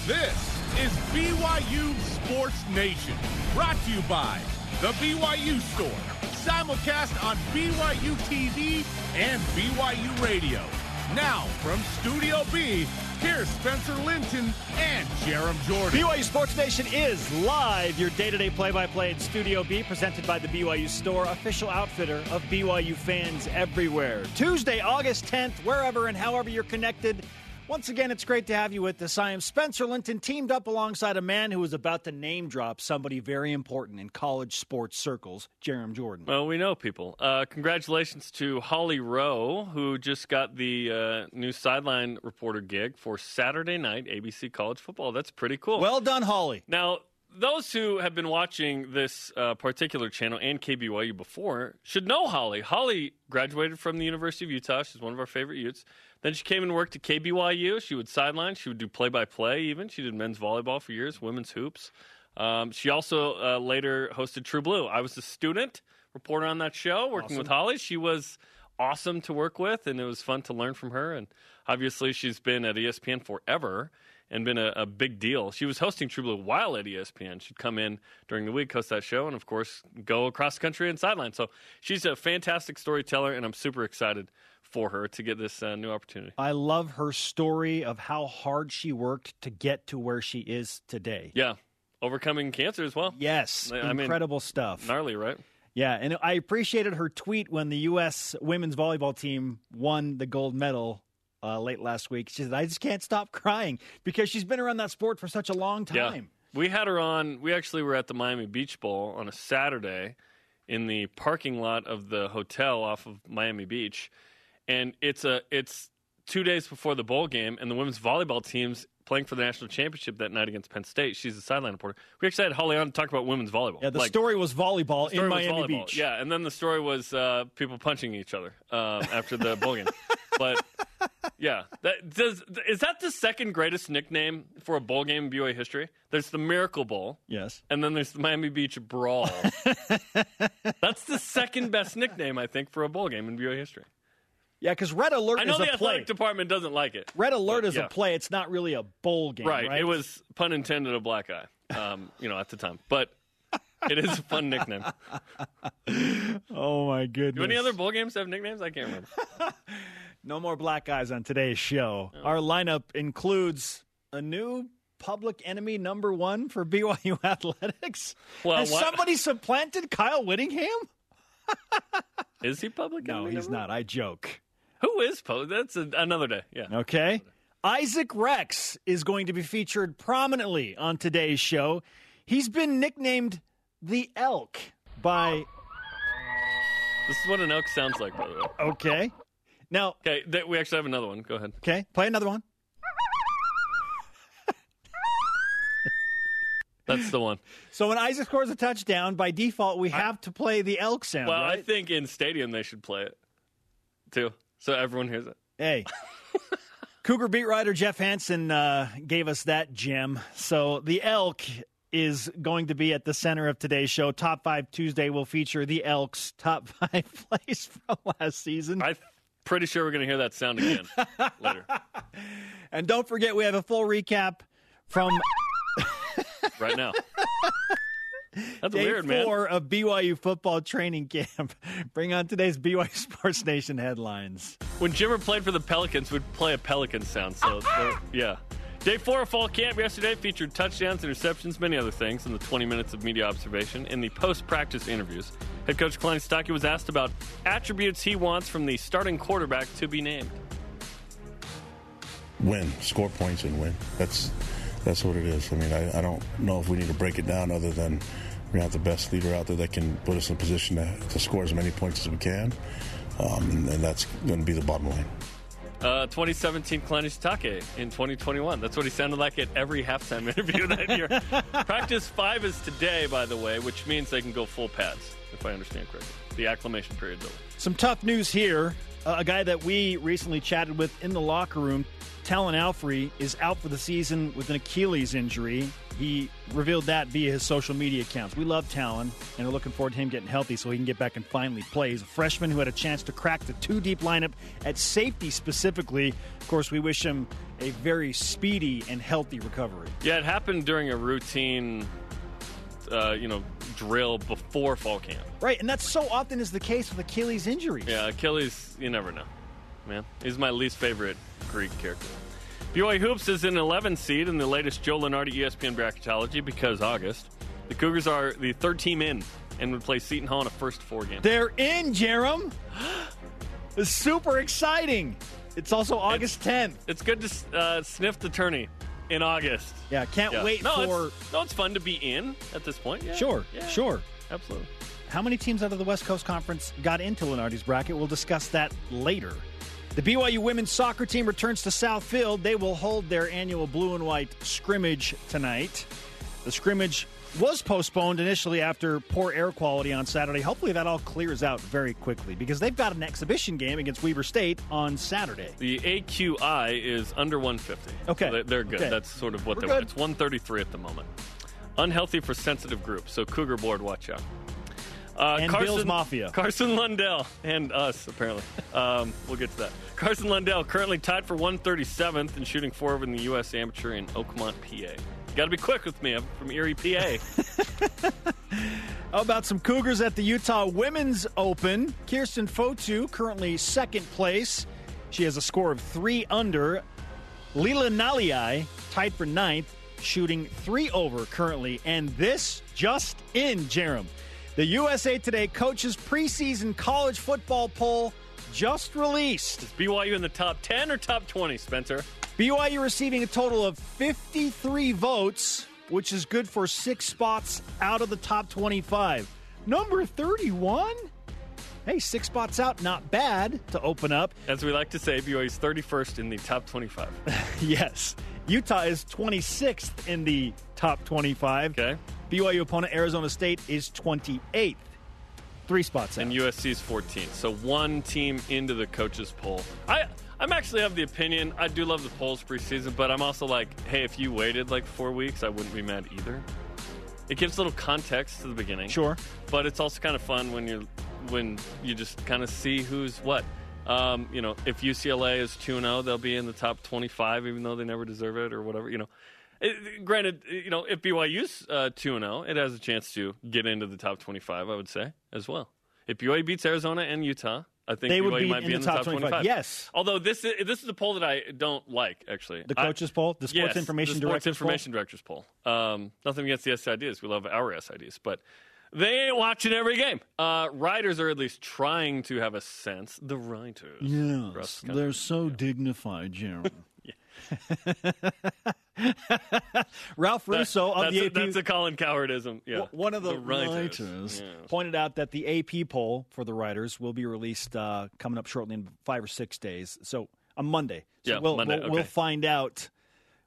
This is BYU Sports Nation, brought to you by the BYU Store, simulcast on BYU TV and BYU Radio. Now, from Studio B, here's Spencer Linton and Jerem Jordan. BYU Sports Nation is live, your day-to-day play-by-play in Studio B, presented by the BYU Store, official outfitter of BYU fans everywhere. Tuesday, August 10th, wherever and however you're connected. Once again, it's great to have you with us. I am Spencer Linton, teamed up alongside a man who is about to name drop somebody very important in college sports circles, Jerem Jordan. Well, we know people. Congratulations to Holly Rowe, who just got the new sideline reporter gig for Saturday night ABC College Football. That's pretty cool. Well done, Holly. Now, those who have been watching this particular channel and KBYU before should know Holly. Holly graduated from the University of Utah. She's one of our favorite Utes. Then she came and worked at KBYU. She would sideline. She would do play-by-play even. She did men's volleyball for years, women's hoops. She also later hosted True Blue. I was a student reporter on that show working with Holly. She was awesome to work with, and it was fun to learn from her. And obviously she's been at ESPN forever and been a big deal. She was hosting True Blue while at ESPN. She'd come in during the week, host that show, and, of course, go across the country and sideline. So she's a fantastic storyteller, and I'm super excited for her to get this new opportunity. I love her story of how hard she worked to get to where she is today. Yeah, overcoming cancer as well. Yes, incredible stuff. Gnarly, right? Yeah, and I appreciated her tweet when the U.S. women's volleyball team won the gold medal late last week. She said, I just can't stop crying because she's been around that sport for such a long time. Yeah. We had her on. We actually were at the Miami Beach Bowl on a Saturday in the parking lot of the hotel off of Miami Beach. And it's 2 days before the bowl game, and the women's volleyball team's playing for the national championship that night against Penn State. She's a sideline reporter. We actually had Holly on to talk about women's volleyball. Yeah, the story was volleyball in Miami Beach. Yeah, and then the story was people punching each other after the bowl game. But yeah, is that the second greatest nickname for a bowl game in BYU history? There's the Miracle Bowl. Yes. And then there's the Miami Beach Brawl. That's the second best nickname, I think, for a bowl game in BYU history. Yeah, because Red Alert is a play. I know the athletic department doesn't like it. Red Alert is a play. It's not really a bowl game, right? It was, pun intended, a black eye, at the time. But it is a fun nickname. Oh, my goodness. Do any other bowl games have nicknames? I can't remember. No more black eyes on today's show. Oh. Our lineup includes a new public enemy number one for BYU athletics. Well, Has somebody supplanted Kyle Whittingham? Is he public enemy? No, he's not. I joke. Who is public? That's another day. Yeah. Okay. Isaac Rex is going to be featured prominently on today's show. He's been nicknamed the Elk by... This is what an elk sounds like, by the way. Okay. Now... Okay, we actually have another one. Go ahead. Okay, play another one. That's the one. So when Isaac scores a touchdown, by default, we have to play the elk sound, Well, right? I think in stadium they should play it, too, so everyone hears it. Hey. Cougar beat writer Jeff Hansen gave us that gem. So the elk is going to be at the center of today's show. Top 5 Tuesday will feature the Elks' top 5 plays from last season. I'm pretty sure we're going to hear that sound again later. And don't forget, we have a full recap from... right now. That's Day weird, man. Day 4 of BYU football training camp. Bring on today's BYU Sports Nation headlines. When Jimmer played for the Pelicans, we'd play a Pelican sound. So, yeah. Day 4 of fall camp yesterday featured touchdowns, interceptions, many other things in the 20 minutes of media observation. In the post-practice interviews, head coach Kalani Sitake was asked about attributes he wants from the starting quarterback to be named. Win. Score points and win. That's what it is. I mean, I don't know if we need to break it down other than we have the best leader out there that can put us in a position to score as many points as we can, and that's going to be the bottom line. 2017 Kalani Sitake in 2021. That's what he sounded like at every halftime interview that year. Practice 5 is today, by the way, which means they can go full pads, if I understand correctly. The acclimation period's over. Some tough news here A guy that we recently chatted with in the locker room, Talon Alfrey, is out for the season with an Achilles injury. He revealed that via his social media accounts. We love Talon, and are looking forward to him getting healthy so he can get back and finally play. He's a freshman who had a chance to crack the two-deep lineup at safety specifically. Of course, we wish him a very speedy and healthy recovery. Yeah, it happened during a routine drill before fall camp. Right, and that's so often is the case with Achilles injuries. Yeah, Achilles, you never know, man. He's my least favorite Greek character. BYU Hoops is an 11 seed in the latest Joe Lunardi ESPN bracketology because August. The Cougars are the third team in and would play Seton Hall in a first 4 game. They're in, Jerem. It's super exciting. It's also August 10th. It's good to sniff the tourney in August. Yeah, can't wait for... It's fun to be in at this point. Yeah. Sure. Absolutely. How many teams out of the West Coast Conference got into Lunardi's bracket? We'll discuss that later. The BYU women's soccer team returns to Southfield. They will hold their annual blue and white scrimmage tonight. The scrimmage was postponed initially after poor air quality on Saturday. Hopefully that all clears out very quickly because they've got an exhibition game against Weber State on Saturday. The AQI is under 150. Okay. So they're good. Okay. That's sort of what We're they're good. It's 133 at the moment. Unhealthy for sensitive groups, so Cougar Board, watch out. And Bill's Mafia. Carson Lundell and us, apparently. We'll get to that. Carson Lundell currently tied for 137th and shooting forward in the U.S. Amateur in Oakmont, PA. Got to be quick with me. I'm from Erie, PA. How about some Cougars at the Utah Women's Open? Kirsten Fotu, currently second place. She has a score of 3 under. Lila Naliai, tied for 9th, shooting 3 over currently. And this just in, Jerem. The USA Today Coaches Preseason College Football Poll just released. Is BYU in the top 10 or top 20, Spencer? BYU receiving a total of 53 votes, which is good for 6 spots out of the top 25. Number 31? Hey, 6 spots out, not bad to open up. As we like to say, BYU is 31st in the top 25. Yes. Utah is 26th in the top 25. Okay. BYU opponent Arizona State is 28th. 3 spots out. And USC is 14th. So one team into the coaches poll. I'm actually of the opinion, I do love the polls preseason, but I'm also like, hey, if you waited like 4 weeks, I wouldn't be mad either. It gives a little context to the beginning. Sure. But it's also kind of fun when you just kind of see who's what. If UCLA is 2-0, they'll be in the top 25, even though they never deserve it or whatever, Granted, if BYU's 2-0, it has a chance to get into the top 25, I would say, as well. If BYU beats Arizona and Utah, I think BYU might be in the top 25. Yes. Although this is a poll that I don't like, actually. The coaches poll? The Sports Information Directors poll. Nothing against the SIDs. We love our SIDs. But they ain't watching every game. Writers are at least trying to have a sense. The writers. Yes, they're so dignified, Jeremy. Ralph Russo of the AP. That's a Colin Cowardism. Yeah. One of the writers pointed out that the AP poll for the writers will be released coming up shortly in 5 or 6 days. So on Monday. So we'll find out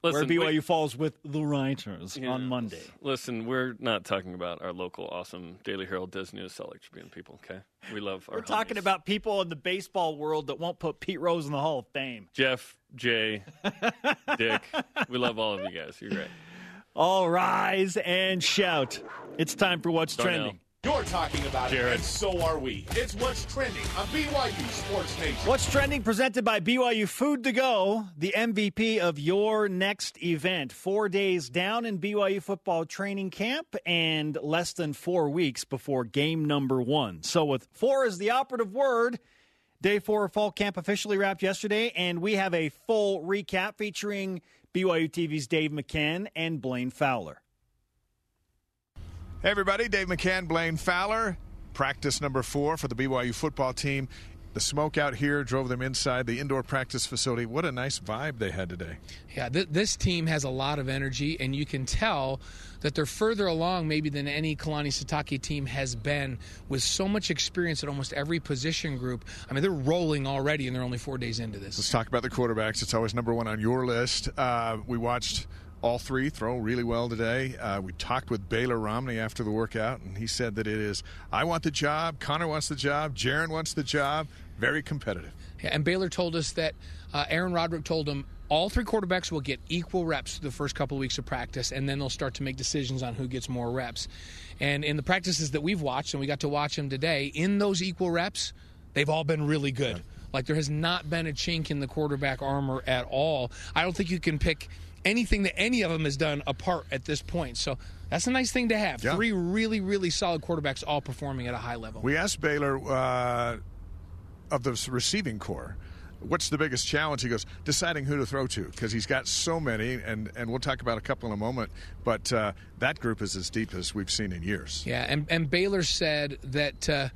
where BYU falls with the writers on Monday. Listen, we're not talking about our local awesome Daily Herald Des News Select Tribune people, okay? We love our We're talking about people in the baseball world that won't put Pete Rose in the Hall of Fame. Jeff, Jay, Dick. We love all of you guys. You're great. All rise and shout. It's time for What's Darnell. Trending. You're talking about Jared. it, and so are we. It's What's Trending on BYU Sports Nation. What's Trending presented by BYU Food to Go, the MVP of your next event. 4 days down in BYU football training camp and less than 4 weeks before game number 1. So with 4 as the operative word, day 4 of fall camp officially wrapped yesterday, and we have a full recap featuring BYU TV's Dave McCann and Blaine Fowler. Hey everybody, Dave McCann, Blaine Fowler. Practice number 4 for the BYU football team. The smoke out here drove them inside the indoor practice facility. What a nice vibe they had today. Yeah, this team has a lot of energy, and you can tell that they're further along maybe than any Kalani Sitake team has been, with so much experience at almost every position group. I mean, they're rolling already, and they're only 4 days into this. Let's talk about the quarterbacks. It's always number 1 on your list. We watched all 3 throw really well today. We talked with Baylor Romney after the workout, and he said that it is, I want the job, Connor wants the job, Jaron wants the job, Very competitive. Yeah, and Baylor told us that Aaron Roderick told him all three quarterbacks will get equal reps the first couple of weeks of practice, and then they'll start to make decisions on who gets more reps. And in the practices that we've watched, and we got to watch them today, in those equal reps, they've all been really good. Yeah. Like, there has not been a chink in the quarterback armor at all. I don't think you can pick anything that any of them has done apart at this point. So that's a nice thing to have. Yeah. Three really, really solid quarterbacks all performing at a high level. We asked Baylor of the receiving core, what's the biggest challenge? He goes, deciding who to throw to, because he's got so many, and we'll talk about a couple in a moment, but that group is as deep as we've seen in years. Yeah, and Baylor said that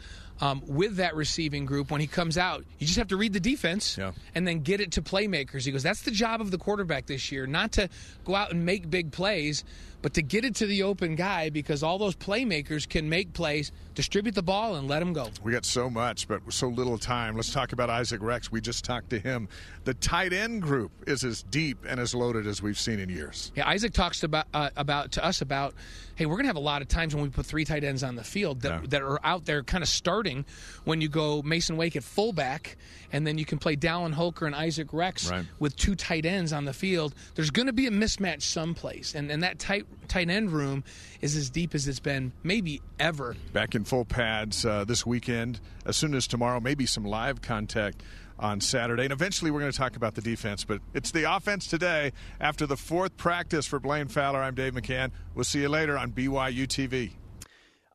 with that receiving group, when he comes out, you just have to read the defense and then get it to playmakers. He goes, that's the job of the quarterback this year, not to go out and make big plays, but to get it to the open guy, because all those playmakers can make plays, distribute the ball, and let them go. We got so much, but so little time. Let's talk about Isaac Rex. We just talked to him. The tight end group is as deep and as loaded as we've seen in years. Yeah, Isaac talks to us about, hey, we're going to have a lot of times when we put three tight ends on the field that are out there kind of starting when you go Mason Wake at fullback, and then you can play Dallin Holker and Isaac Rex with two tight ends on the field. There's going to be a mismatch someplace, and that tight end room is as deep as it's been maybe ever. Back in full pads this weekend, as soon as tomorrow, maybe some live contact on Saturday. And eventually we're going to talk about the defense, but it's the offense today after the fourth practice for Blaine Fowler. I'm Dave McCann. We'll see you later on BYU TV.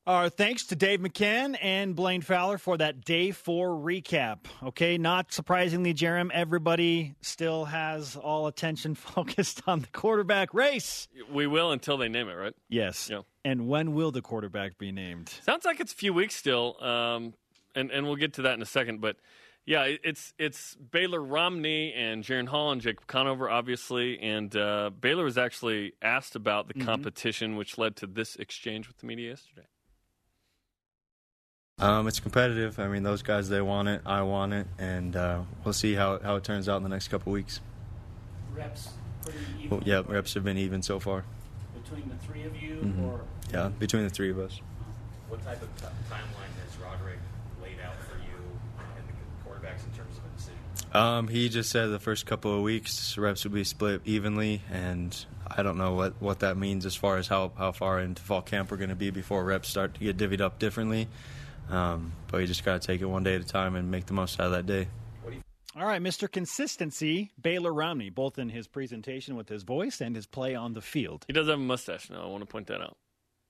Our thanks to Dave McCann and Blaine Fowler for that Day 4 recap. Okay, not surprisingly, Jerem, everybody still has all attention focused on the quarterback race. We will until they name it, right? Yes. Yeah. And when will the quarterback be named? Sounds like it's a few weeks still, and we'll get to that in a second. But, yeah, it's Baylor Romney and Jaron Hall and Jacob Conover, obviously. And Baylor was actually asked about the competition, which led to this exchange with the media yesterday. It's competitive. I mean, those guys, they want it, I want it, and we'll see how it turns out in the next couple weeks. Reps pretty even? Yeah, reps have been even so far. Between the three of you? Or? Yeah, between the three of us. What type of timeline has Roderick laid out for you and the quarterbacks in terms of a decision? He just said the first couple of weeks, reps will be split evenly, and I don't know what that means as far as how far into fall camp we're going to be before reps start to get divvied up differently. But you just got to take it one day at a time and make the most out of that day. All right, Mr. Consistency, Baylor Romney, both in his presentation with his voice and his play on the field. He does have a mustache now. I want to point that out.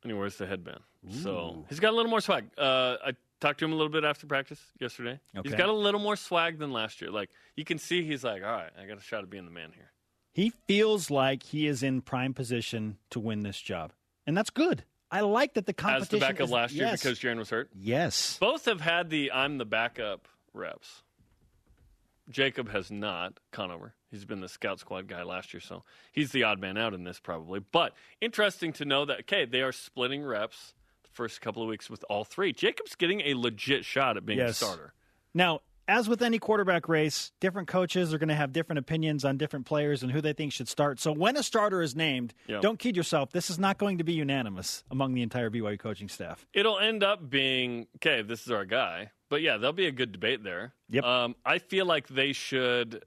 And he wears the headband. Ooh. So he's got a little more swag. I talked to him a little bit after practice yesterday. Okay. He's got a little more swag than last year. Like, you can see he's like, all right, I got a shot at being the man here. He feels like he is in prime position to win this job. And that's good. I like that the competition as the backup last year because Jaron was hurt? Yes. Both have had the I'm the backup reps. Jacob has not, Conover. He's been the scout squad guy last year, so he's the odd man out in this probably. But interesting to know that, okay, they are splitting reps the first couple of weeks with all three. Jacob's getting a legit shot at being a starter. Now, as with any quarterback race, different coaches are going to have different opinions on different players and who they think should start. So when a starter is named, don't kid yourself, this is not going to be unanimous among the entire BYU coaching staff. It'll end up being, okay, this is our guy. But, yeah, there'll be a good debate there. Yep. I feel like they should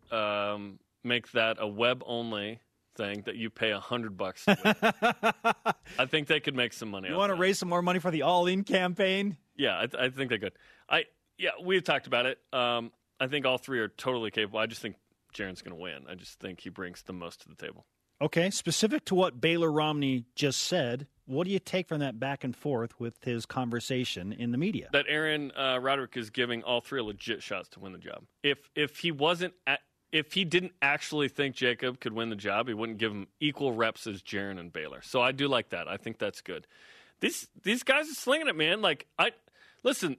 make that a web-only thing that you pay $100 to win. I think they could make some money. You want to raise some more money for the All-In campaign? Yeah, I think they could. Yeah, we've talked about it. I think all three are totally capable. I just think Jaron's going to win. I just think he brings the most to the table. Okay, specific to what Baylor Romney just said, what do you take from that back and forth with his conversation in the media? That Aaron Roderick is giving all three legit shots to win the job. If he didn't actually think Jacob could win the job, he wouldn't give him equal reps as Jaron and Baylor. So I do like that. I think that's good. These guys are slinging it, man. Listen.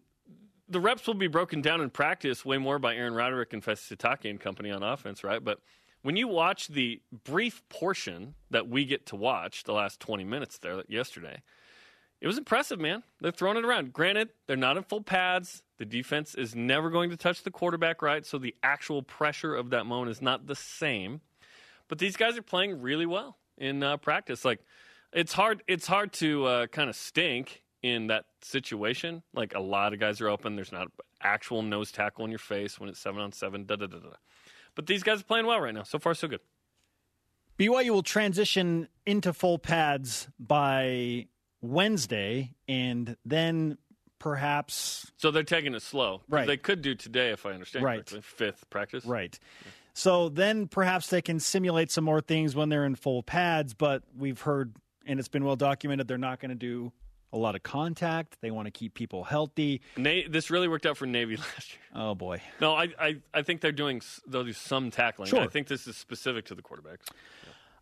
The reps will be broken down in practice way more by Aaron Roderick and Festus Sitake and company on offense, right? But when you watch the brief portion that we get to watch, the last 20 minutes there yesterday, it was impressive, man. They're throwing it around. Granted, they're not in full pads. The defense is never going to touch the quarterback, right? So the actual pressure of that moment is not the same. But these guys are playing really well in practice. Like, it's hard to kind of stink in that situation. Like, a lot of guys are open. There's not actual nose tackle in your face when it's 7-on-7. But these guys are playing well right now. So far, so good. BYU will transition into full pads by Wednesday, and then perhaps... So they're taking it slow. Right. They could do today, if I understand correctly. Fifth practice. Right. So then perhaps they can simulate some more things when they're in full pads, but we've heard, and it's been well documented, they're not going to do a lot of contact. They want to keep people healthy. This really worked out for Navy last year. Oh, boy. No, I think they'll do some tackling. Sure. I think this is specific to the quarterbacks.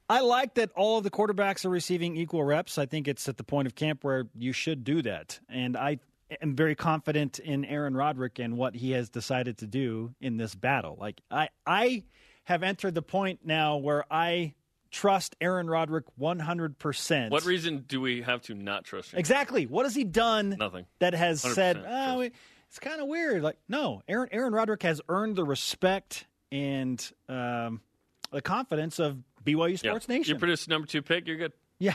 I like that all of the quarterbacks are receiving equal reps. I think it's at the point of camp where you should do that. And I am very confident in Aaron Roderick and what he has decided to do in this battle. Like, I have entered the point now where I trust Aaron Roderick 100%. What reason do we have to not trust him? Exactly. What has he done Nothing. that has said, trust. It's kind of weird? Like, no, Aaron Roderick has earned the respect and the confidence of BYU Sports Nation. You produced number 2 pick, you're good. Yeah,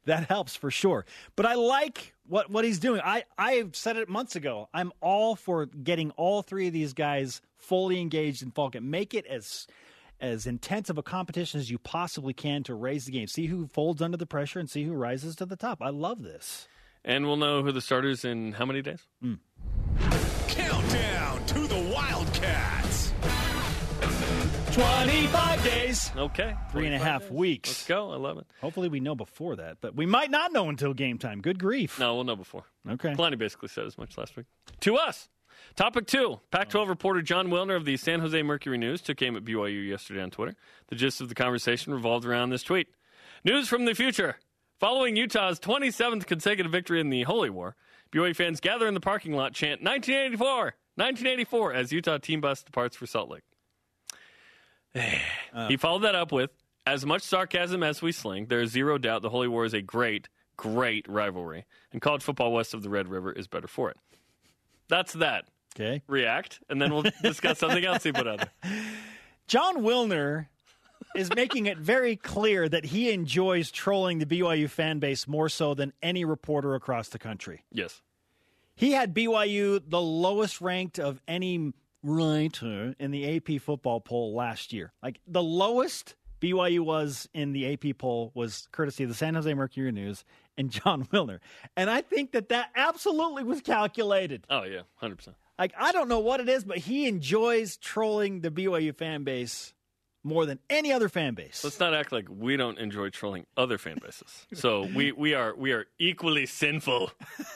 that helps for sure. But I like what he's doing. I said it months ago. I'm all for getting all 3 of these guys fully engaged in fall camp. Make it as intense of a competition as you possibly can to raise the game. See who folds under the pressure and see who rises to the top. I love this. And we'll know who the starters in how many days? Countdown to the Wildcats. 25 days. Okay. 3.5 weeks. Let's go. I love it. Hopefully we know before that, but we might not know until game time. Good grief. No, we'll know before. Okay. Kalani basically said as much last week. To us. Topic 2. Pac-12 reporter John Wilner of the San Jose Mercury News took aim at BYU yesterday on Twitter. The gist of the conversation revolved around this tweet. News from the future. Following Utah's 27th consecutive victory in the Holy War, BYU fans gather in the parking lot, chant 1984, 1984 as Utah team bus departs for Salt Lake. He followed that up with, as much sarcasm as we sling, there is zero doubt the Holy War is a great, great rivalry, and college football west of the Red River is better for it. That's that. Okay. React, and then we'll discuss something else he put out there. John Wilner is making it very clear that he enjoys trolling the BYU fan base more so than any reporter across the country. Yes. He had BYU the lowest ranked of any writer in the AP football poll last year. Like, the lowest BYU was in the AP poll was courtesy of the San Jose Mercury News and John Wilner. And I think that absolutely was calculated. Oh, yeah, 100%. Like, I don't know what it is, but he enjoys trolling the BYU fan base more than any other fan base. Let's not act like we don't enjoy trolling other fan bases. So we are equally sinful.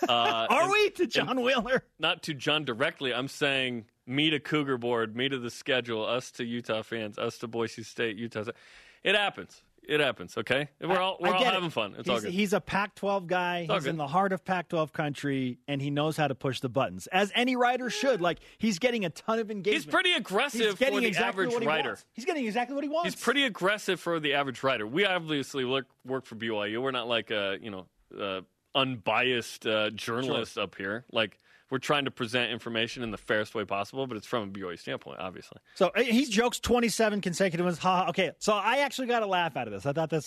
Are we to John Wilner? Not to John directly. I'm saying me to Cougar Board, me to the schedule, us to Utah fans, us to Boise State, Utah. It happens. It happens, okay? We're all having fun. It's all good. He's a Pac-12 guy. He's in the heart of Pac-12 country, and he knows how to push the buttons, as any writer should. Like, he's getting a ton of engagement. He's pretty aggressive for the average writer. He's getting exactly what he wants. He's pretty aggressive for the average writer. We obviously work for BYU. We're not like unbiased journalists up here. Like, we're trying to present information in the fairest way possible, but it's from a BYU standpoint, obviously. So he jokes 27 consecutive ones. Okay, so I actually got a laugh out of this. I thought this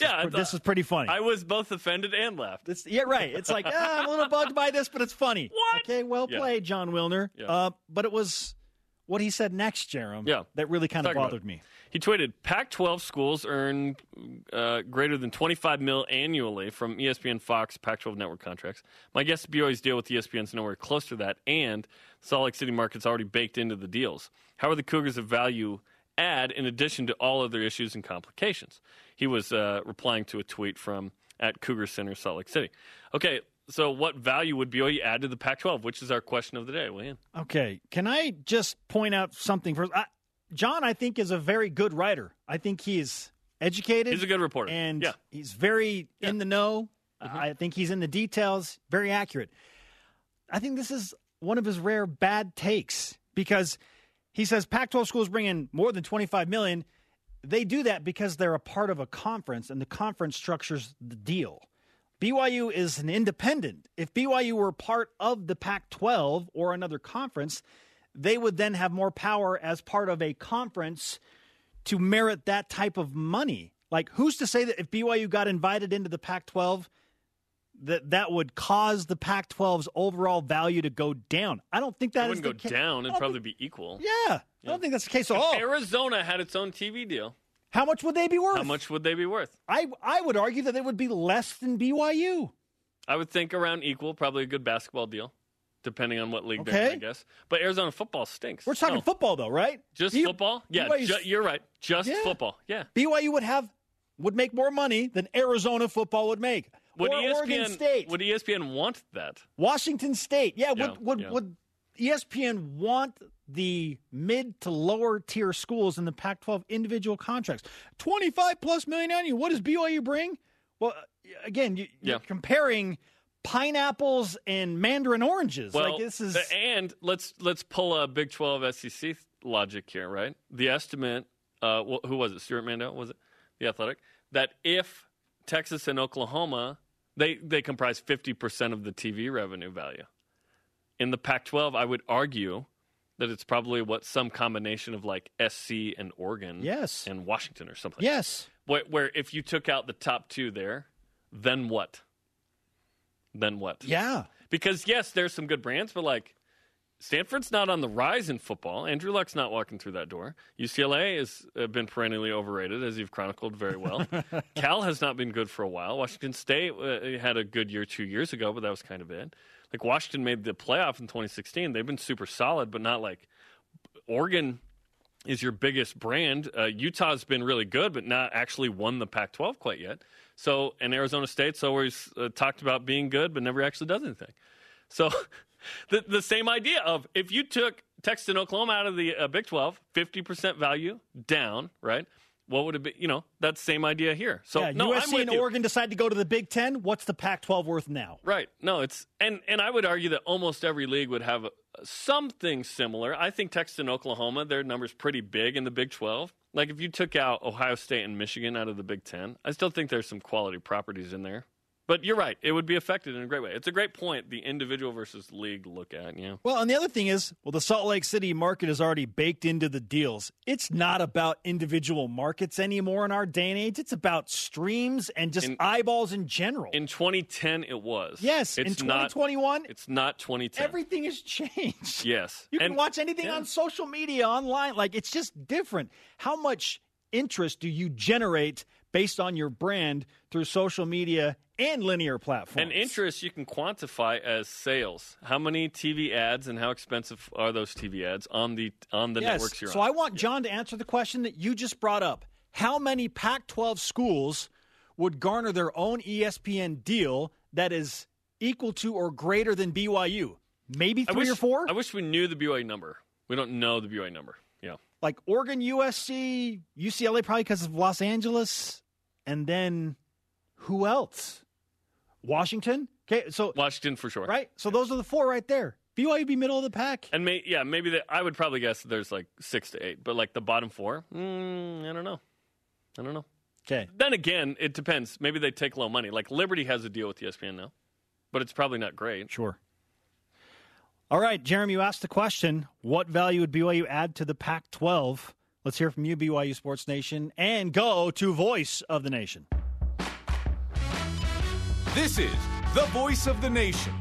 was pretty funny. I was both offended and laughed. Yeah, right. It's like, I'm a little bugged by this, but it's funny. What? Okay, well played, John Wilner. Yeah. But it was what he said next, Jerem, that really kind of bothered me. He tweeted, Pac-12 schools earn greater than $25 million annually from ESPN, Fox, Pac-12 network contracts. My guess is BYU's deal with ESPN is nowhere close to that, and the Salt Lake City market's already baked into the deals. How are the Cougars a value add in addition to all other issues and complications? He was replying to a tweet from at Cougar Center, Salt Lake City. Okay, so what value would BYU add to the Pac-12, which is our question of the day, William? Okay, can I just point out something first? John, I think, is a very good writer. I think he's educated. He's a good reporter. And he's very in the know. Mm-hmm. I think he's in the details, very accurate. I think this is one of his rare bad takes because he says Pac-12 schools bring in more than $25 million. They do that because they're a part of a conference, and the conference structures the deal. BYU is an independent. If BYU were part of the Pac-12 or another conference, they would then have more power as part of a conference to merit that type of money. Like, who's to say that if BYU got invited into the Pac-12, that would cause the Pac-12's overall value to go down. I don't think that It wouldn't go down. It'd probably be equal. Yeah. I don't think that's the case. So, If Arizona had its own TV deal, how much would they be worth? how much would they be worth? I would argue that they would be less than BYU. I would think around equal, probably a good basketball deal, depending on what league they're in, Okay. I guess. But Arizona football stinks. We're talking No. football, though, right? Just football? Yeah, BYU's you're right. Just Yeah. football. Yeah. BYU would make more money than Arizona football would make. Would or Oregon State. Would ESPN want that? Washington State. Yeah, Yeah, would ESPN want the mid to lower tier schools in the Pac-12 individual contracts? 25 plus million annual. What does BYU bring? Well, again, you're comparing pineapples and mandarin oranges. Well, like this is and let's pull a Big 12 SEC logic here, right? The estimate, who was it? Stuart Mandel, was it? The Athletic, that if Texas and Oklahoma, they comprise 50% of the TV revenue value. In the Pac-12, I would argue that it's probably some combination of like SC and Oregon, Yes. and Washington or something. yes. Where if you took out the top two there, then what? Then what? Yeah. Because, yes, there's some good brands, but, like, Stanford's not on the rise in football. Andrew Luck's not walking through that door. UCLA has been perennially overrated, as you've chronicled very well. Cal has not been good for a while. Washington State had a good year 2 years ago, but that was kind of it. Like, Washington made the playoff in 2016. They've been super solid, but not like Oregon is your biggest brand. Utah's been really good, but not actually won the Pac-12 quite yet. So, and Arizona State's always talked about being good, but never actually does anything. So, the same idea of if you took Texas and Oklahoma out of the Big 12, 50% value down, right? What would it be? That same idea here. So, Yeah, no, USC I'm with and you. Oregon decide to go to the Big Ten. What's the Pac-12 worth now? Right. No, it's and I would argue that almost every league would have something similar. I think Texas and Oklahoma, their number's pretty big in the Big 12. Like if you took out Ohio State and Michigan out of the Big 10, I still think there's some quality properties in there. But you're right. It would be affected in a great way. It's a great point, the individual versus league look at, yeah. Well, and the other thing is, the Salt Lake City market is already baked into the deals. It's not about individual markets anymore in our day and age. It's about streams and just eyeballs in general. In 2010, it was. Yes, It's in 2021, it's not 2010. everything has changed. Yes. You can And- watch anything yeah. on social media, online. Like, it's just different. How much interest do you generate based on your brand through social media and linear platforms? And interest you can quantify as sales. How many TV ads and how expensive are those TV ads on the networks you're so on? I want John to answer the question that you just brought up. How many Pac-12 schools would garner their own ESPN deal that is equal to or greater than BYU? Maybe three or four? I wish we knew the BYU number. We don't know the BYU number. Yeah. Like Oregon, USC, UCLA probably because of Los Angeles. And then who else? Washington? Okay, so Washington for sure. right? So those are the four right there. BYU be middle of the pack. And maybe I would probably guess that there's like 6 to 8, but like the bottom 4, I don't know. Okay. Then again, it depends. Maybe they take low money. Like Liberty has a deal with ESPN now, but it's probably not great. Sure. All right, Jeremy, you asked the question, what value would BYU add to the Pac-12? Let's hear from you, BYU Sports Nation, and go to Voice of the Nation. This is the Voice of the Nation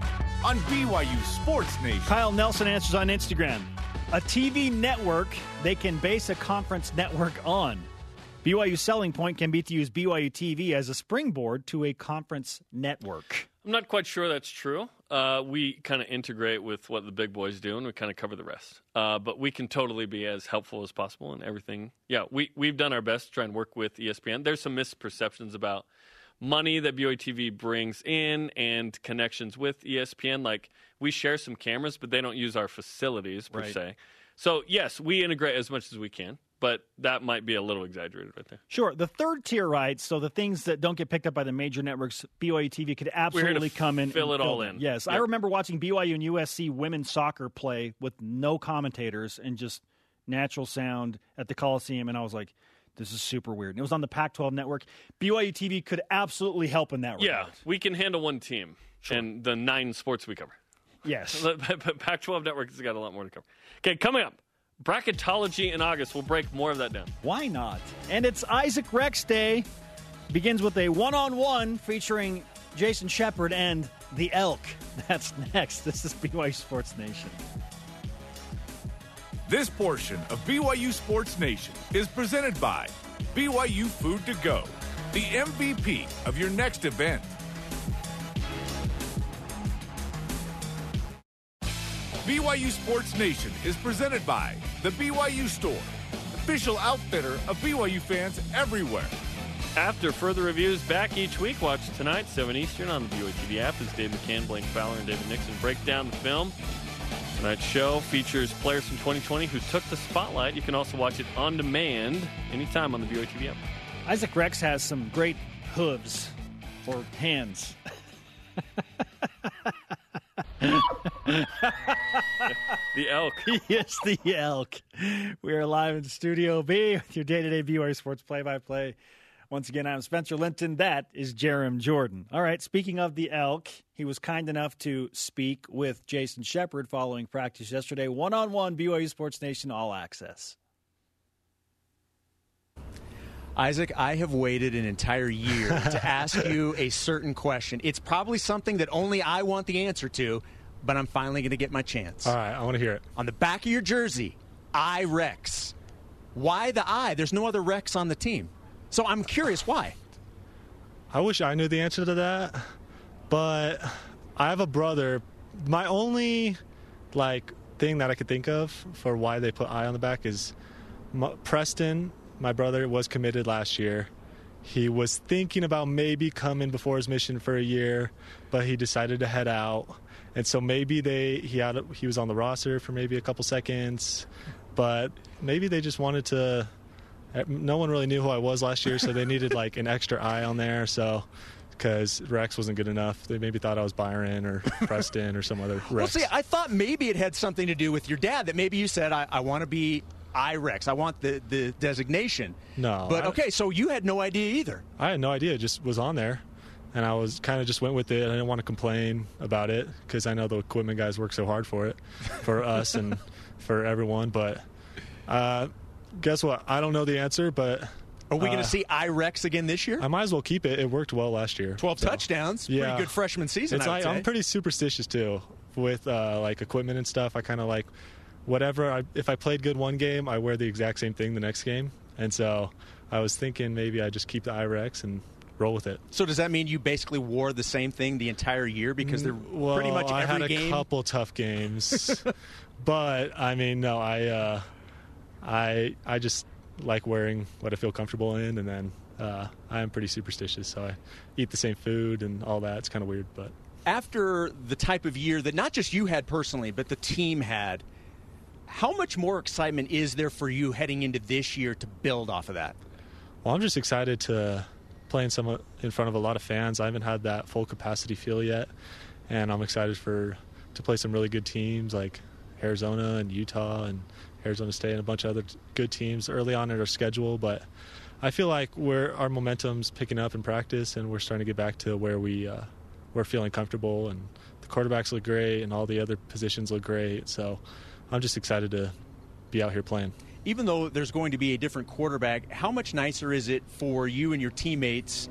on BYU Sports Nation. Kyle Nelson answers on Instagram. A TV network they can base a conference network on. BYU's selling point can be to use BYU TV as a springboard to a conference network. I'm not quite sure that's true. We kind of integrate with what the big boys do, and we kind of cover the rest. But we can totally be as helpful as possible in everything. Yeah, we've done our best to try and work with ESPN. There's some misperceptions about money that BYU TV brings in and connections with ESPN. Like, we share some cameras, but they don't use our facilities, per se. So, yes, we integrate as much as we can, but that might be a little exaggerated right there. Sure. The third tier rights, so the things that don't get picked up by the major networks, BYU TV could absolutely come in fill and it all them. in. Yes. Yep. I remember watching BYU and USC women's soccer play with no commentators and just natural sound at the Coliseum, and I was like, this is super weird. And it was on the Pac-12 network. BYU TV could absolutely help in that regard. Yeah, we can handle one team and the 9 sports we cover. Yes. Pac-12 network has got a lot more to cover. Okay, coming up, bracketology in August. We'll break more of that down. Why not? And it's Isaac Rex Day. Begins with a one-on-one featuring Jason Shepard and the Elk. That's next. This is BYU Sports Nation. This portion of BYU Sports Nation is presented by BYU Food to Go, the MVP of your next event. BYU Sports Nation is presented by the BYU Store, official outfitter of BYU fans everywhere. After further reviews back each week, watch tonight, 7 Eastern on the BYU TV app as Dave McCann, Blaine Fowler, and David Nixon break down the film. Tonight's show features players from 2020 who took the spotlight. You can also watch it on demand anytime on the BYU TV app. Isaac Rex has some great hooves or hands. The Elk. Yes, the Elk. We are live in Studio B with your day-to-day BYU Sports play-by-play. Once again, I'm Spencer Linton. That is Jerem Jordan. All right, speaking of the Elk, he was kind enough to speak with Jason Shepard following practice yesterday. One-on-one, BYU Sports Nation All Access. Isaac, I have waited an entire year to ask you a certain question. It's probably something that only I want the answer to, but I'm finally going to get my chance. All right, I want to hear it. On the back of your jersey, I-Rex. Why the I? There's no other Rex on the team. So I'm curious, why? I wish I knew the answer to that, but I have a brother. My only, thing that I could think of for why they put I on the back is Preston, my brother, was committed last year. He was thinking about maybe coming before his mission for a year, but he decided to head out. And so maybe he was on the roster for maybe a couple seconds, but maybe they just wanted to. No one really knew who I was last year, so they needed an extra eye on there. So, because Rex wasn't good enough, they maybe thought I was Byron or Preston or some other Rex. Well, see, I thought maybe it had something to do with your dad. That maybe you said, "I want to be I-Rex. I want the designation." No, but okay, so you had no idea either. I had no idea. It just was on there, and I was kind of just went with it. I didn't want to complain about it because I know the equipment guys work so hard for it, for us and for everyone. But. Guess what? I don't know the answer, but... Are we going to see I-Rex again this year? I might as well keep it. It worked well last year. 12 touchdowns. Yeah. Pretty good freshman season, I would say. I'm pretty superstitious, too, with equipment and stuff. I kind of whatever. If I played good one game, I wear the exact same thing the next game. And so I was thinking maybe I just keep the I-Rex and roll with it. So does that mean you basically wore the same thing the entire year? Because they're pretty much every game... I had a couple tough games. But, no, I just like wearing what I feel comfortable in, and then I am pretty superstitious, so I eat the same food and all that. It's kind of weird. But after the type of year that not just you had personally, but the team had, how much more excitement is there for you heading into this year to build off of that? Well, I'm just excited to play in front of a lot of fans. I haven't had that full capacity feel yet, and I'm excited to play some really good teams like Arizona and Utah and Arizona State and a bunch of other good teams early on in our schedule. But I feel like our momentum's picking up in practice, and we're starting to get back to where we're feeling comfortable, and the quarterbacks look great and all the other positions look great. So I'm just excited to be out here playing. Even though there's going to be a different quarterback, how much nicer is it for you and your teammates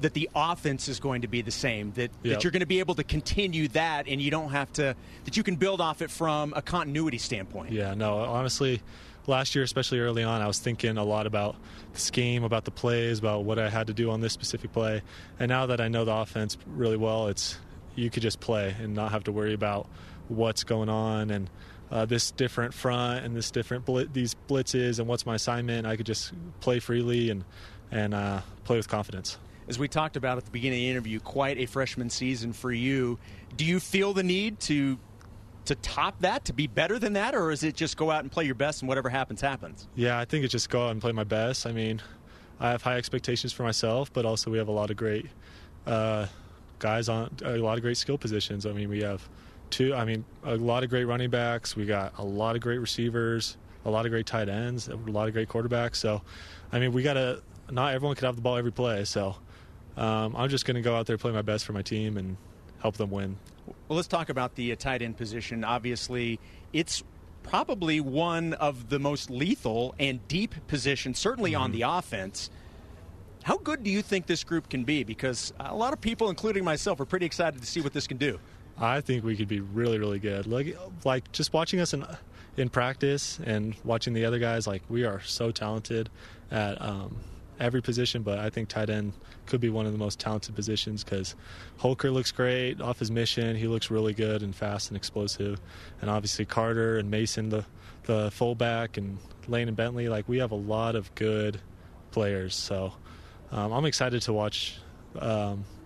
that the offense is going to be the same, that you're going to be able to continue that, and you don't have to, that you can build off it from a continuity standpoint? Yeah, no, honestly, last year, especially early on, I was thinking a lot about the scheme, about the plays, about what I had to do on this specific play. And now that I know the offense really well, you could just play and not have to worry about what's going on and this different front and this different these blitzes and what's my assignment. I could just play freely and play with confidence. As we talked about at the beginning of the interview, quite a freshman season for you. Do you feel the need to top that, to be better than that, or is it just go out and play your best and whatever happens, happens? Yeah, I think it's just go out and play my best. I mean, I have high expectations for myself, but also we have a lot of great guys on a lot of great skill positions. I mean, we have a lot of great running backs. We got a lot of great receivers, a lot of great tight ends, a lot of great quarterbacks. So, I mean, not everyone can have the ball every play, so I'm just going to go out there, play my best for my team, and help them win. Well, let's talk about the tight end position. Obviously, it's probably one of the most lethal and deep positions, certainly on the offense. How good do you think this group can be? Because a lot of people, including myself, are pretty excited to see what this can do. I think we could be really, really good. Like just watching us in practice and watching the other guys, like we are so talented at every position, but I think tight end could be one of the most talented positions because Holker looks great off his mission. He looks really good and fast and explosive. And obviously Carter and Mason, the fullback, and Lane and Bentley, like we have a lot of good players. So I'm excited to watch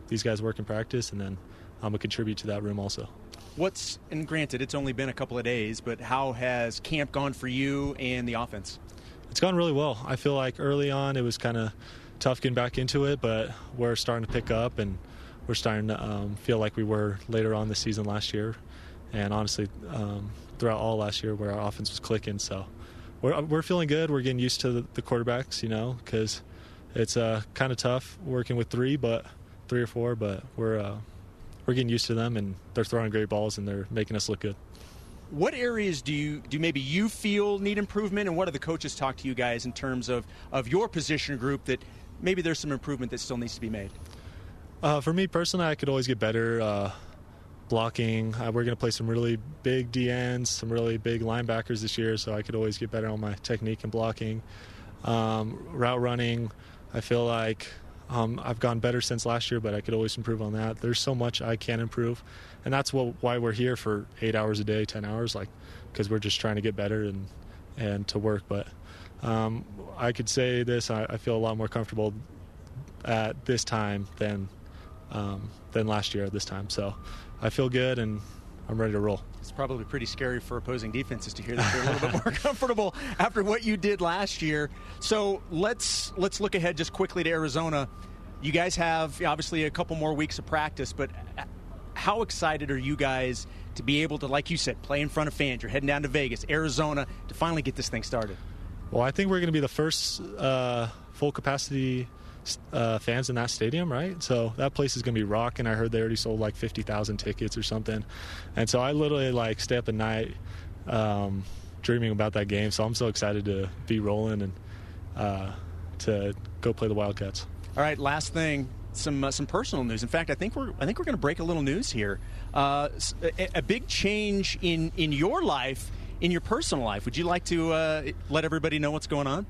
these guys work in practice, and then I'm going to contribute to that room also. And granted, it's only been a couple of days, but how has camp gone for you and the offense? It's gone really well. I feel like early on it was kind of tough getting back into it, but we're starting to pick up, and we're starting to feel like we were later on this season last year. And honestly, throughout all last year where our offense was clicking. So we're feeling good. We're getting used to the quarterbacks, because it's kind of tough working with three or four, but we're getting used to them, and they're throwing great balls, and they're making us look good. What areas do maybe you feel need improvement, and what do the coaches talk to you guys in terms of your position group that maybe there's some improvement that still needs to be made? For me personally, I could always get better blocking. We're going to play some really big DNs, some really big linebackers this year, so I could always get better on my technique and blocking. Route running, I feel like I've gone better since last year, but I could always improve on that. There's so much I can improve, and that's why we're here for 8 hours a day, 10 hours, because we're just trying to get better and to work. But I could say this: I feel a lot more comfortable at this time than last year at this time. So I feel good, and I'm ready to roll. It's probably pretty scary for opposing defenses to hear that they're a little bit more comfortable after what you did last year. So let's look ahead just quickly to Arizona. You guys have obviously a couple more weeks of practice, but how excited are you guys to be able to, like you said, play in front of fans? You're heading down to Vegas, Arizona, to finally get this thing started. Well, I think we're going to be the first full capacity fans in that stadium, right? So that place is going to be rocking. I heard they already sold like 50,000 tickets or something. And so I literally stay up at night dreaming about that game. So I'm so excited to be rolling and to go play the Wildcats. All right, last thing, some personal news. In fact, I think we're going to break a little news here. A big change in your life, in your personal life. Would you like to let everybody know what's going on?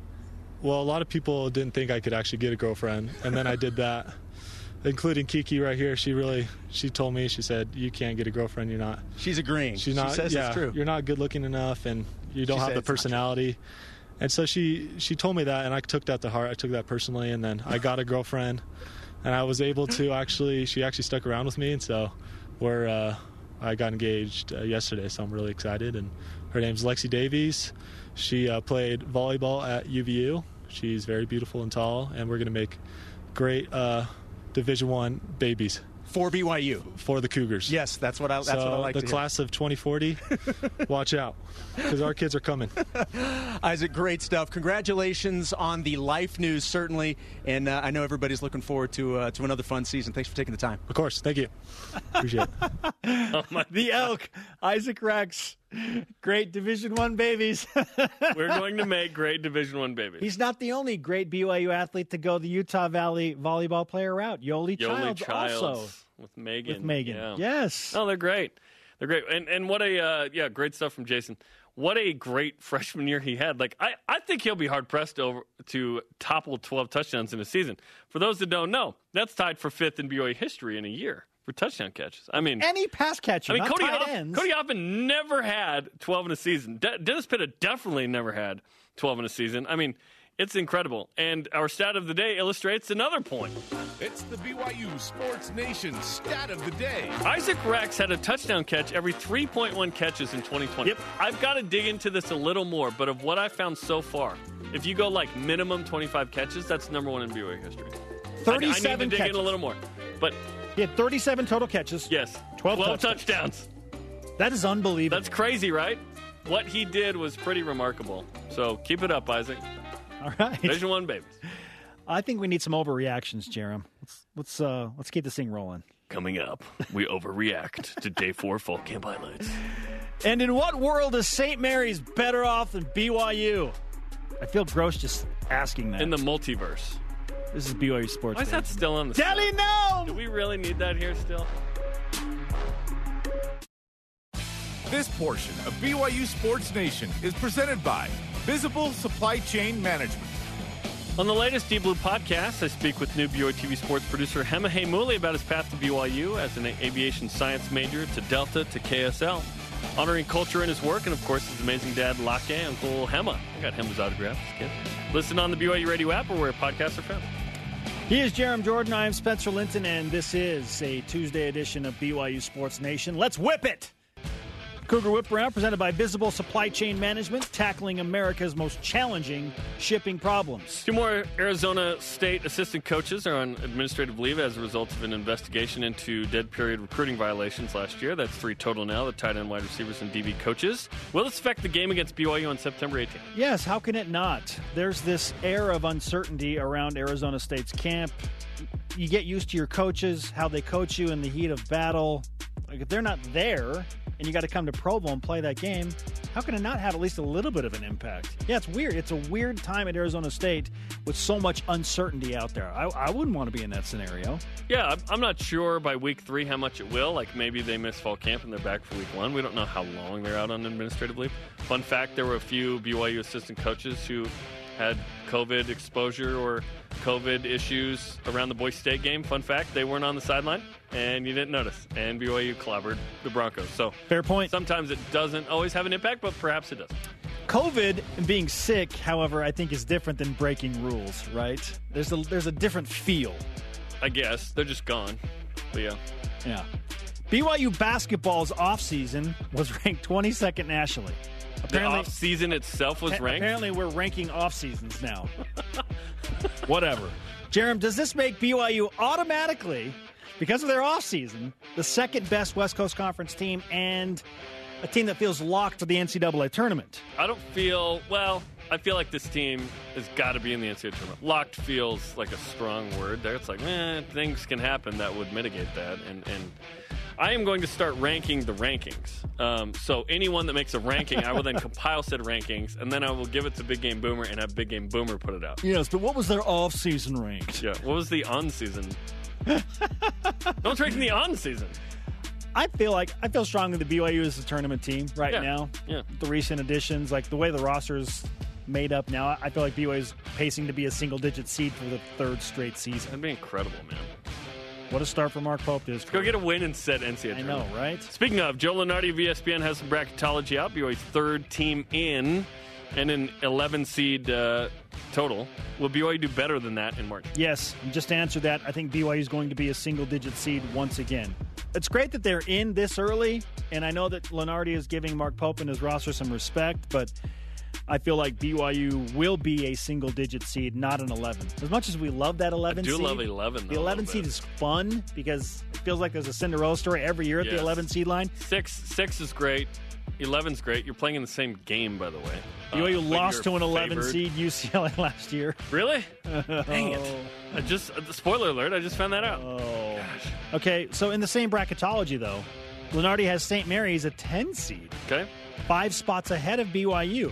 Well, a lot of people didn't think I could actually get a girlfriend, and then I did that, including Kiki right here. She told me, she said, you can't get a girlfriend. You're not. She's agreeing. She's not. She says it's true. You're not good looking enough, and you don't have the personality. And so she told me that, and I took that to heart. I took that personally, and then I got a girlfriend, and I was able to she actually stuck around with me, and so I got engaged yesterday, so I'm really excited. And her name's Lexi Davies. She played volleyball at UVU. She's very beautiful and tall, and we're going to make great Division I babies. For BYU. For the Cougars. Yes, that's what I like to hear. The class of 2040, watch out, because our kids are coming. Isaac, great stuff. Congratulations on the Life News, certainly, and I know everybody's looking forward to another fun season. Thanks for taking the time. Of course. Thank you. Appreciate it. The Elk, Isaac Rex. Great Division I babies. We're going to make great Division I babies. He's not the only great BYU athlete to go the Utah Valley volleyball player route. Yoli Childs also. With Megan. Yeah. Yes. Oh, they're great. They're great. And what a, great stuff from Jason. What a great freshman year he had. I think he'll be hard-pressed to topple 12 touchdowns in a season. For those that don't know, that's tied for 5th in BYU history in a year for touchdown catches. I mean, any pass catcher, not tight ends. Cody Hoffman never had 12 in a season. Dennis Pitta definitely never had 12 in a season. I mean, it's incredible. And our stat of the day illustrates another point. It's the BYU Sports Nation stat of the day. Isaac Rex had a touchdown catch every 3.1 catches in 2020. Yep. I've got to dig into this a little more, but of what I found so far, if you go minimum 25 catches, that's number 1 in BYU history. 37 I need to dig in a little more. But he had 37 total catches. Yes. 12 touchdowns. That is unbelievable. That's crazy, right? What he did was pretty remarkable. So keep it up, Isaac. All right. Division I babies. I think we need some overreactions, Jerem. Let's keep this thing rolling. Coming up, we overreact to Day 4 Fall Camp highlights. And in what world is St. Mary's better off than BYU? I feel gross just asking that. In the multiverse. This is BYU Sports. Why is that still on the Deli side? Do we really need that here still? This portion of BYU Sports Nation is presented by Visible Supply Chain Management. On the latest Deep Blue podcast, I speak with new BYU TV sports producer Hema Haimuli about his path to BYU as an aviation science major to Delta to KSL. Honoring culture in his work and, of course, his amazing dad, Lake, Uncle Hema. I got Hema's autograph as a kid. Listen on the BYU Radio app or where podcasts are found. He is Jerem Jordan. I am Spencer Linton, and this is a Tuesday edition of BYU Sports Nation. Let's whip it! Cougar Whip Around, presented by Visible Supply Chain Management, tackling America's most challenging shipping problems. 2 more Arizona State assistant coaches are on administrative leave as a result of an investigation into dead period recruiting violations last year. That's 3 total now, the tight end, wide receivers, and DB coaches. Will this affect the game against BYU on September 18th? Yes, how can it not? There's this air of uncertainty around Arizona State's camp. You get used to your coaches, how they coach you in the heat of battle. Like, if they're not there and you got to come to Provo and play that game, how can it not have at least a little bit of an impact? Yeah, it's weird. It's a weird time at Arizona State with so much uncertainty out there. I wouldn't want to be in that scenario. Yeah, I'm not sure by week 3 how much it will. Like, maybe they miss fall camp and they're back for week 1. We don't know how long they're out on administrative leave. Fun fact, there were a few BYU assistant coaches who had COVID exposure or COVID issues around the Boise State game. Fun fact, they weren't on the sideline, and you didn't notice. And BYU clobbered the Broncos. So fair point. Sometimes it doesn't always have an impact, but perhaps it does. COVID and being sick, however, I think is different than breaking rules, right? There's a different feel. I guess. They're just gone. But yeah. Yeah. BYU basketball's offseason was ranked 22nd nationally. Apparently, the off-season itself was ranked? Apparently, we're ranking off-seasons now. Whatever. Jerem, does this make BYU automatically, because of their off-season, the second best West Coast Conference team and a team that feels locked for the NCAA tournament? I feel like this team has got to be in the NCAA tournament. Locked feels like a strong word there. It's like, things can happen that would mitigate that. And I am going to start ranking the rankings. So anyone that makes a ranking, I will then compile said rankings, and then I will give it to Big Game Boomer and have Big Game Boomer put it out. Yes, but what was their off-season ranked? Yeah, what was the on-season? No one's ranking the on-season. I feel strongly that BYU is the tournament team right now. Yeah. The recent additions, like the way the roster's made up now, I feel like BYU is pacing to be a single-digit seed for the 3rd straight season. That'd be incredible, man. What a start for Mark Pope. Let's go get a win and set NCAA tournament. I know, right? Speaking of, Joe Lunardi of ESPN has some bracketology out. BYU's 3rd team in and an 11 seed total. Will BYU do better than that in March? Yes. And just to answer that, I think BYU is going to be a single-digit seed once again. It's great that they're in this early, and I know that Lunardi is giving Mark Pope and his roster some respect, but I feel like BYU will be a single-digit seed, not an 11. As much as we love that 11 seed. I do love 11, though. The 11 seed is fun because it feels like there's a Cinderella story every year at the 11 seed line. 6 is great. 11's great. You're playing in the same game, by the way. BYU lost to an 11 seed UCLA last year. Really? Dang it. Spoiler alert, I just found that out. Oh. Gosh. Okay, so in the same bracketology, though, Lunardi has St. Mary's a 10 seed. Okay. 5 spots ahead of BYU.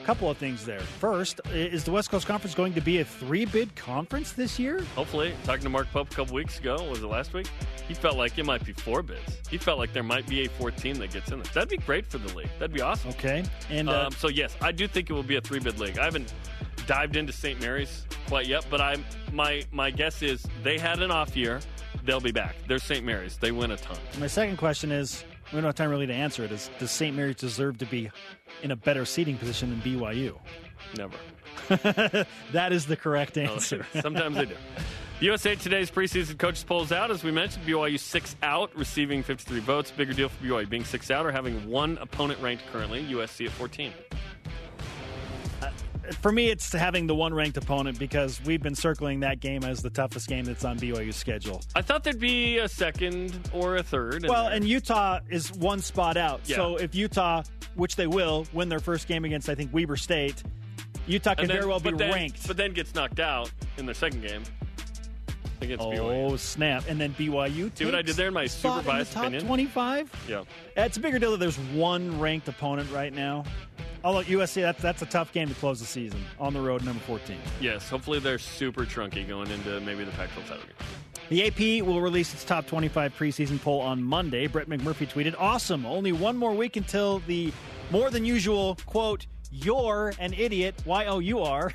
Couple of things there. First, is the West Coast Conference going to be a 3-bid conference this year? Hopefully. Talking to Mark Pope a couple weeks ago, was it last week? He felt like it might be 4 bids. He felt like there might be a 4th team that gets in there. That'd be great for the league. That'd be awesome. Okay. And so yes, I do think it will be a 3-bid league. I haven't dived into St. Mary's quite yet, but my guess is they had an off year. They'll be back. They're St. Mary's. They win a ton. My second question is, we don't have time really to answer it, is does St. Mary's deserve to be in a better seating position than BYU? Never. That is the correct answer. No, sometimes they do. USA Today's preseason coaches polls out. As we mentioned, BYU 6 out, receiving 53 votes. Bigger deal for BYU being 6 out or having 1 opponent ranked currently, USC at 14. For me, it's having the 1 ranked opponent because we've been circling that game as the toughest game that's on BYU's schedule. I thought there'd be a 2nd or a 3rd. Well, and Utah is 1 spot out. Yeah. So if Utah, which they will, win their first game against, I think, Weber State, Utah can very well be ranked. But then gets knocked out in their second game against BYU. Oh, snap. And then BYU See what I did there in my super biased top opinion? 25? Yeah. It's a bigger deal that there's 1 ranked opponent right now. Although USC, that's a tough game to close the season. On the road, number 14. Yes, hopefully they're super chunky going into maybe the Pac-12 title game. The AP will release its top 25 preseason poll on Monday. Brett McMurphy tweeted, "Awesome. Only one more week until the more than usual, quote, you're an idiot, Y-O-U-R,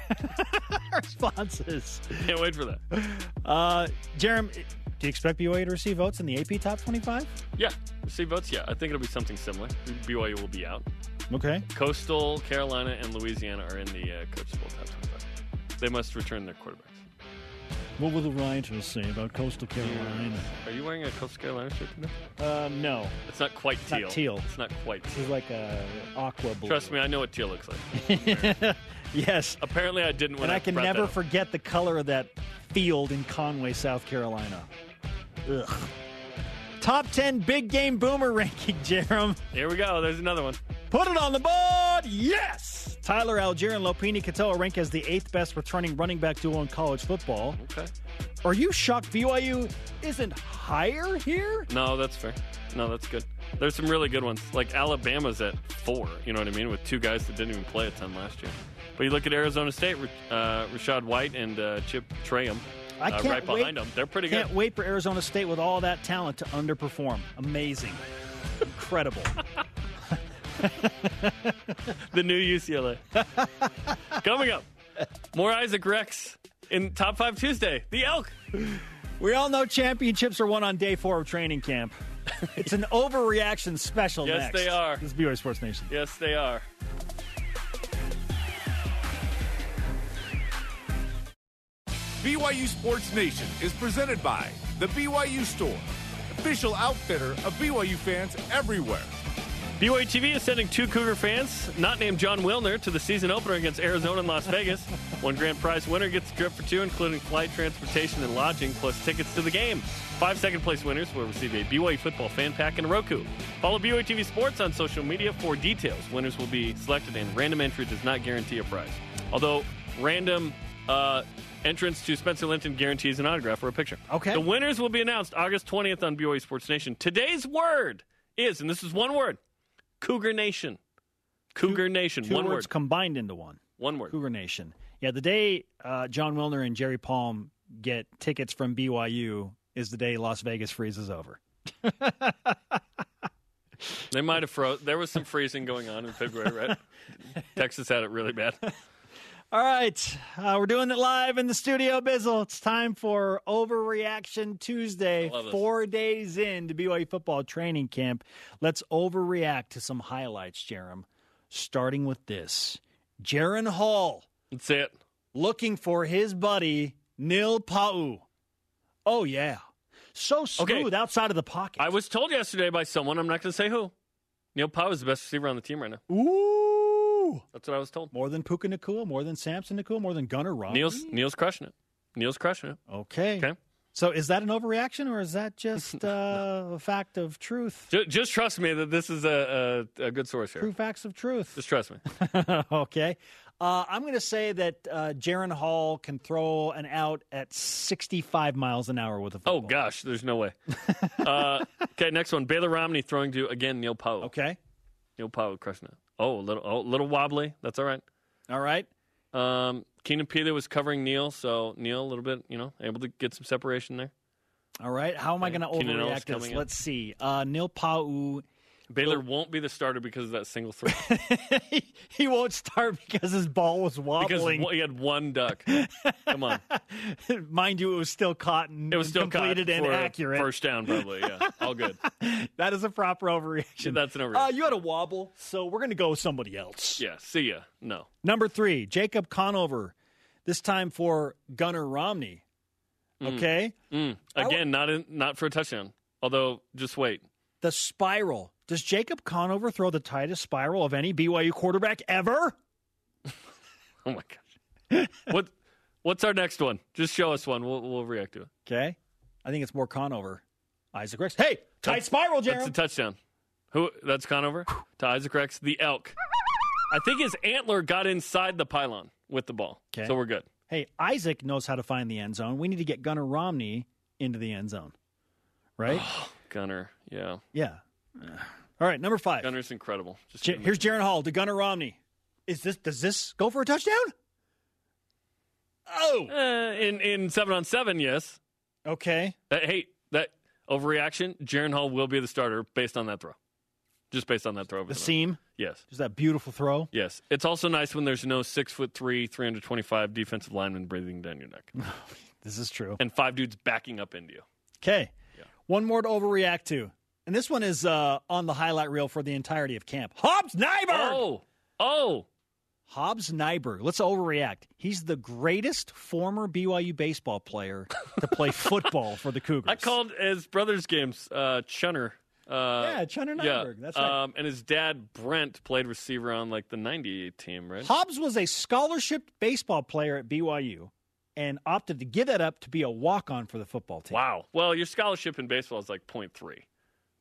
responses." Can't wait for that. Jerem, do you expect BYU to receive votes in the AP top 25? Yeah, receive votes, yeah. I think it'll be something similar. BYU will be out. Okay. Coastal, Carolina, and Louisiana are in the Coach's Bowl top 25. They must return their quarterbacks. What will the writers say about Coastal Carolina? Are you wearing a Coastal Carolina shirt today? No. It's not quite teal. Not teal. It's not quite teal. It's like a aqua blue. Trust me, I know what teal looks like. Yes. Apparently I didn't when And I brought can that never up. forget the color of that field in Conway, South Carolina. Ugh. Top 10 big game boomer ranking, Jerem. Here we go. There's another one. Put it on the board. Yes. Tyler Algier and Lopini Katoa rank as the 8th best returning running back duo in college football. Okay. Are you shocked BYU isn't higher here? No, that's fair. No, that's good. There's some really good ones. Like Alabama's at 4, you know what I mean, with 2 guys that didn't even play a ton last year. But you look at Arizona State, Rashad White and Chip Traham right behind them. They're pretty good. Can't wait for Arizona State with all that talent to underperform. Amazing. Incredible. The new UCLA. Coming up, more Isaac Rex in Top 5 Tuesday. The Elk. We all know championships are won on day 4 of training camp. It's an overreaction special Yes, next. they are. This is BYU Sports Nation. Yes, they are. BYU Sports Nation is presented by the BYU Store, official outfitter of BYU fans everywhere. BYU TV is sending 2 Cougar fans, not named John Wilner, to the season opener against Arizona and Las Vegas. One grand prize winner gets a trip for 2, including flight, transportation, and lodging, plus tickets to the game. 5 second-place winners will receive a BYU football fan pack and a Roku. Follow BYU TV Sports on social media for details. Winners will be selected, and random entry does not guarantee a prize. Although random entrance to Spencer Linton guarantees an autograph or a picture. Okay. The winners will be announced August 20th on BYU Sports Nation. Today's word is, and this is one word, Cougar Nation. Cougar Nation. Two One words word. combined into one. One word. Cougar Nation. Yeah, the day John Wilner and Jerry Palm get tickets from BYU is the day Las Vegas freezes over. They might have froze. There was some freezing going on in February, right? Texas had it really bad. All right, we're doing it live in the studio, Bizzle. It's time for Overreaction Tuesday. I love this. 4 days into BYU football training camp. Let's overreact to some highlights, Jerem. Starting with this. Jaron Hall That's it. looking for his buddy, Neil Pau. Oh, yeah. So smooth outside of the pocket. I was told yesterday by someone, I'm not going to say who, Neil Pau is the best receiver on the team right now. Ooh. That's what I was told. More than Puka Nacua, more than Samson Nacua, more than Gunnar Romney. Neil's crushing it. Neil's crushing it. Okay. Okay. So is that an overreaction, or is that just a fact of truth? Just trust me that this is a good source here. True facts of truth. Just trust me. Okay. I'm going to say that Jaron Hall can throw an out at 65 miles an hour with a football. Oh, gosh, there's no way. Okay, next one. Baylor Romney throwing to, again, Neil Pau. Okay. Neil Pau crushing it. Oh, a little wobbly. That's all right. All right. Keenan Pila was covering Neil, so Neil a little bit, able to get some separation there. All right. How am I going to Keenan Allen's overreact this? coming in. Let's see. Neil Pau. Baylor won't be the starter because of that single throw. He won't start because his ball was Because wobbling. he had one duck. Come on. Mind you, it was still caught and It was still completed caught and for a accurate. first down, probably. Yeah, all good. That is a proper overreaction. That's an overreaction. You had a wobble, so we're going to go with somebody else. Yeah, see ya. No. Number 3, Jacob Conover. This time for Gunnar Romney. Okay? Again, not for a touchdown. Although, just wait. The spiral. Does Jacob Conover throw the tightest spiral of any BYU quarterback ever? Oh, my gosh. What's our next one? Just show us one. We'll react to it. Okay. I think it's more Conover. Isaac Rex. Hey, tight spiral, Jeremy. That's a touchdown. Who? That's Conover to Isaac Rex, the Elk. I think his antler got inside the pylon with the ball. Okay. So we're good. Hey, Isaac knows how to find the end zone. We need to get Gunnar Romney into the end zone. Right? Gunnar, yeah. Yeah. All right, number 5. Gunner's incredible. Here's Jaron Hall to Gunnar Romney. Does this go for a touchdown? Oh. In 7-on-7, yes. Okay. Hey, that overreaction, Jaren Hall will be the starter based on that throw. Just based on that throw. The seam? Yes. Just that beautiful throw? Yes. It's also nice when there's no 6'3", 325 defensive lineman breathing down your neck. This is true. And 5 dudes backing up into you. Okay. Yeah. One more to overreact to. And this one is on the highlight reel for the entirety of camp. Hobbs Nyberg! Oh! Hobbs Nyberg. Let's overreact. He's the greatest former BYU baseball player to play football for the Cougars. I called his brother's games Chunner. Chunner Nyberg. Yeah. That's right. And his dad, Brent, played receiver on like the 98 team, right? Hobbs was a scholarship baseball player at BYU and opted to give that up to be a walk-on for the football team. Wow. Well, your scholarship in baseball is like 0.3,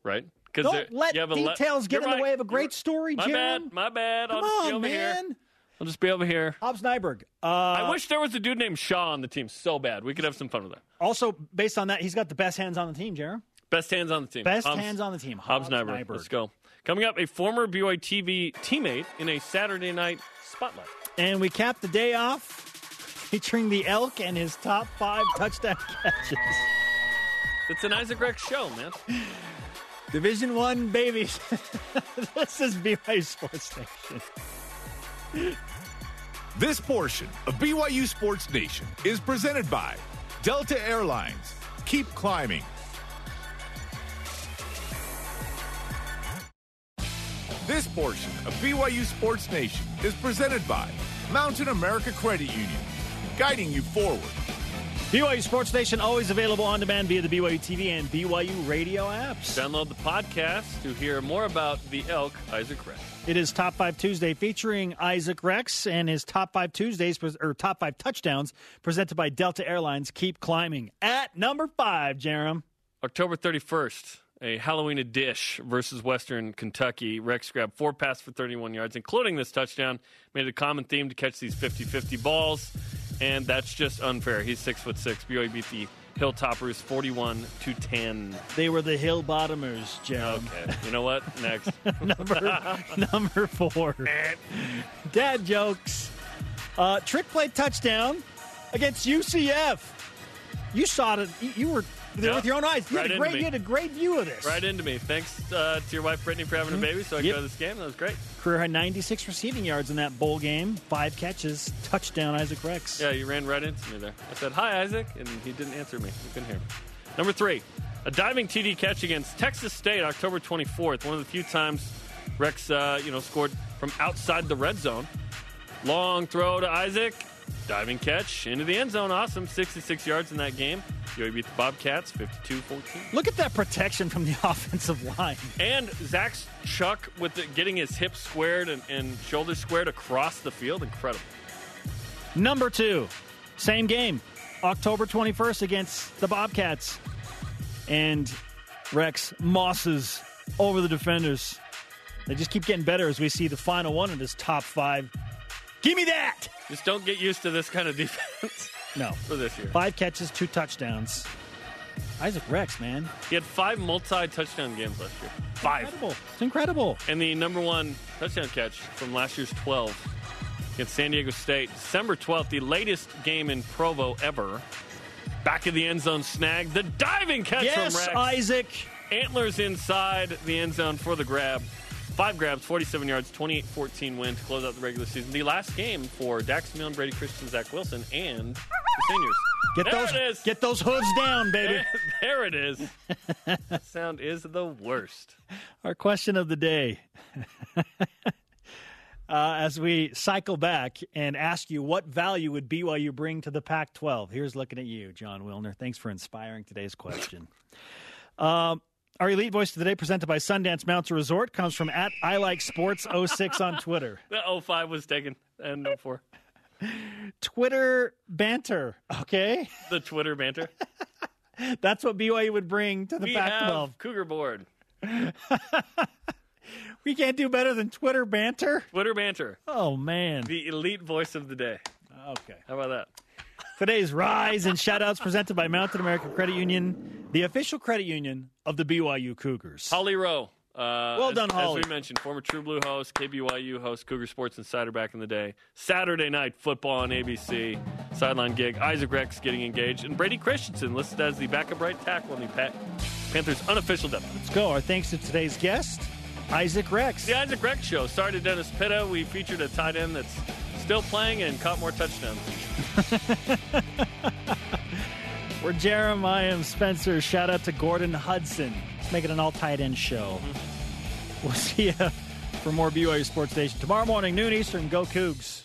right? Don't let details get in the way of a great story, Jim. My bad. Come I'll just on, be over man. here. I'll just be over here. Hobbs Nyberg. I wish there was a dude named Shaw on the team so bad. We could have some fun with that. Also, based on that, he's got the best hands on the team, Jeremy. Best hands on the team. Hands on the team. Hobbs Nyberg. Let's go. Coming up, a former BYU TV teammate in a Saturday night spotlight. And we cap the day off featuring the Elk and his top 5 touchdown catches. It's an Isaac Rex show, man. Division I, baby. This is BYU Sports Nation. This portion of BYU Sports Nation is presented by Delta Airlines. Keep climbing. This portion of BYU Sports Nation is presented by Mountain America Credit Union, guiding you forward. BYU Sports Nation, always available on demand via the BYU TV and BYU radio apps. Download the podcast to hear more about the Elk, Isaac Rex. It is Top 5 Tuesday featuring Isaac Rex and his Top 5 Tuesdays, or Top 5 touchdowns, presented by Delta Airlines. Keep climbing. At number 5, Jerem. October 31st, a Halloween dish versus Western Kentucky. Rex grabbed 4 passes for 31 yards, including this touchdown. Made it a common theme to catch these 50-50 balls, and that's just unfair. He's 6'6". BYU beat the Hilltoppers 41-10. They were the Hill Bottomers, Jerem. Okay. You know what? Next. Number 4. Dad jokes. Trick play touchdown against UCF. You saw it. You were there with your own eyes. You had a great view of this. Right into me. Thanks to your wife, Brittany, for having a baby, so I could go to this game. That was great. Career high 96 receiving yards in that bowl game. 5 catches. Touchdown, Isaac Rex. Yeah, you ran right into me there. I said, hi, Isaac, and he didn't answer me. You couldn't hear me. Number 3, a diving TD catch against Texas State, October 24th. One of the few times Rex, scored from outside the red zone. Long throw to Isaac. Diving catch into the end zone. Awesome. 66 yards in that game. BYU beat the Bobcats 52-14. Look at that protection from the offensive line. And Zach Chuck with getting his hips squared and shoulders squared across the field. Incredible. Number 2, same game. October 21st against the Bobcats. And Rex mosses over the defenders. They just keep getting better as we see the final one of this top 5. Give me that! Just don't get used to this kind of defense. No. For this year. 5 catches, 2 touchdowns. Isaac Rex, man. He had 5 multi-touchdown games last year. 5. It's incredible. And the number 1 touchdown catch from last year's 12 against San Diego State. December 12th, the latest game in Provo ever. Back of the end zone snag. The diving catch from Rex. Yes, Isaac. Antlers inside the end zone for the grab. 5 grabs, 47 yards, 28-14 win to close out the regular season. The last game for Dax Milne, Brady Christian, Zach Wilson, and the seniors. Get those hoods down, baby. There it is. That sound is the worst. Our question of the day. As we cycle back and ask you, what value would BYU bring to the Pac-12? Here's looking at you, John Wilner. Thanks for inspiring today's question. Our Elite Voice of the Day, presented by Sundance Mounts Resort, comes from @ILikeSports06 on Twitter. The 05 was taken, and 04. Twitter banter, okay? The Twitter banter. That's what BYU would bring to the We Pac-12. have Cougar Board. We can't do better than Twitter banter? Twitter banter. Oh, man. The Elite Voice of the Day. Okay. How about that? Today's Rise and Shoutouts presented by Mountain America Credit Union, the official credit union of the BYU Cougars. Holly Rowe, Well done, Holly. As we mentioned, former True Blue host, KBYU host, Cougar Sports Insider back in the day. Saturday night football on ABC. Sideline gig. Isaac Rex getting engaged. And Brady Christensen listed as the backup right tackle on the Panthers' unofficial depth. Let's go. Our thanks to today's guest, Isaac Rex. The Isaac Rex Show started Dennis Pitta. We featured a tight end that's still playing and caught more touchdowns. We're Jeremiah and Spencer. Shout out to Gordon Hudson. Let's make it an all tight end show. We'll see you for more BYU Sports Nation tomorrow morning, noon Eastern. Go Cougs.